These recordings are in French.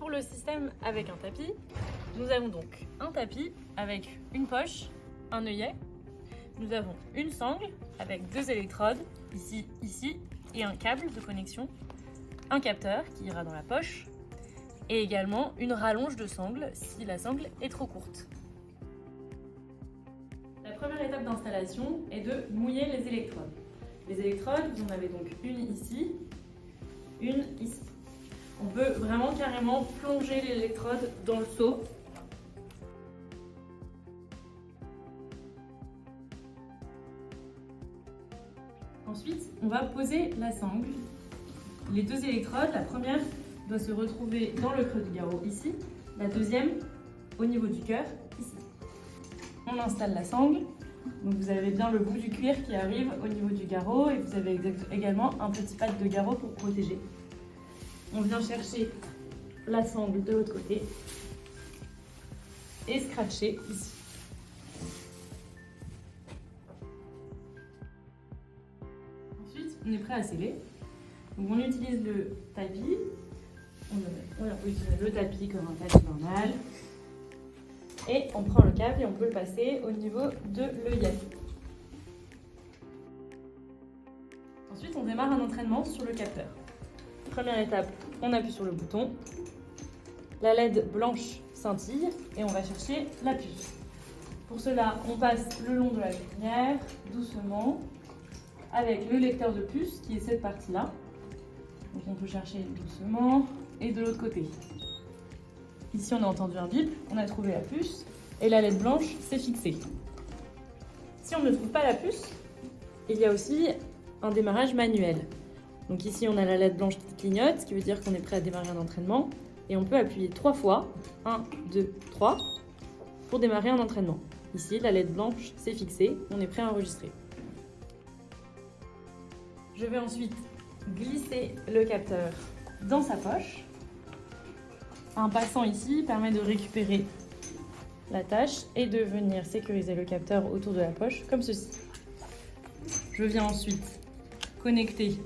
Pour le système avec un tapis, nous avons donc un tapis avec une poche, un œillet. Nous avons une sangle avec 2 électrodes, ici, et un câble de connexion, un capteur qui ira dans la poche, et également une rallonge de sangle si la sangle est trop courte. La première étape d'installation est de mouiller les électrodes. Les électrodes, vous en avez donc une ici, une ici. On peut vraiment carrément plonger l'électrode dans le seau. Ensuite, on va poser la sangle. Les 2 électrodes, la première doit se retrouver dans le creux du garrot ici, la deuxième au niveau du cœur ici. On installe la sangle. Donc vous avez bien le bout du cuir qui arrive au niveau du garrot et vous avez également un petit pad de garrot pour protéger. On vient chercher la sangle de l'autre côté et scratcher ici. Ensuite, on est prêt à sceller. Donc on utilise le tapis. On a positionné le tapis comme un tapis normal. Et on prend le câble et on peut le passer au niveau de l'œillet. Ensuite, on démarre un entraînement sur le capteur. Première étape, on appuie sur le bouton. La LED blanche scintille et on va chercher la puce. Pour cela, on passe le long de la lumière, doucement, avec le lecteur de puce qui est cette partie-là. Donc on peut chercher doucement et de l'autre côté. Ici, on a entendu un bip, on a trouvé la puce et la LED blanche s'est fixée. Si on ne trouve pas la puce, il y a aussi un démarrage manuel. Donc ici, on a la LED blanche qui clignote, ce qui veut dire qu'on est prêt à démarrer un entraînement. Et on peut appuyer 3 fois, 1, 2, 3, pour démarrer un entraînement. Ici, la LED blanche s'est fixée, on est prêt à enregistrer. Je vais ensuite glisser le capteur dans sa poche. Un passant ici permet de récupérer la tâche et de venir sécuriser le capteur autour de la poche, comme ceci. Je viens ensuite connecter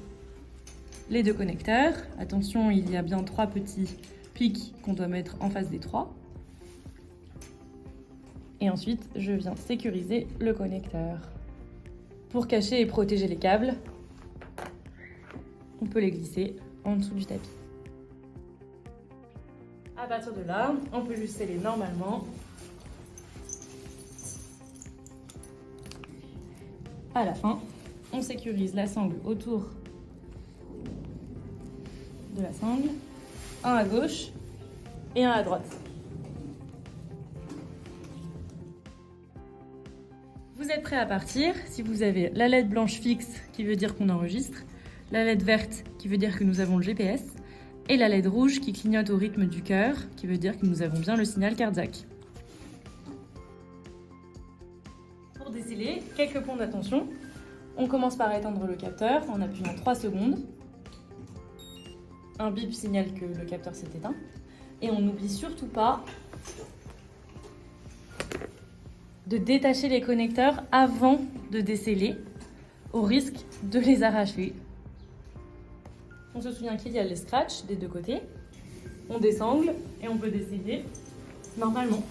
les 2 connecteurs. Attention, il y a bien 3 petits pics qu'on doit mettre en face des 3. Et ensuite, je viens sécuriser le connecteur. Pour cacher et protéger les câbles, on peut les glisser en dessous du tapis. À partir de là, on peut juste sceller normalement. À la fin, on sécurise la sangle autour de la sangle, un à gauche et un à droite. Vous êtes prêt à partir si vous avez la LED blanche fixe qui veut dire qu'on enregistre, la LED verte qui veut dire que nous avons le GPS et la LED rouge qui clignote au rythme du cœur qui veut dire que nous avons bien le signal cardiaque. Pour déceler, quelques points d'attention. On commence par éteindre le capteur en appuyant 3 secondes. Un bip signale que le capteur s'est éteint. Et on n'oublie surtout pas de détacher les connecteurs avant de déceler, au risque de les arracher. On se souvient qu'il y a les scratchs des 2 côtés. On désangle et on peut déceler normalement.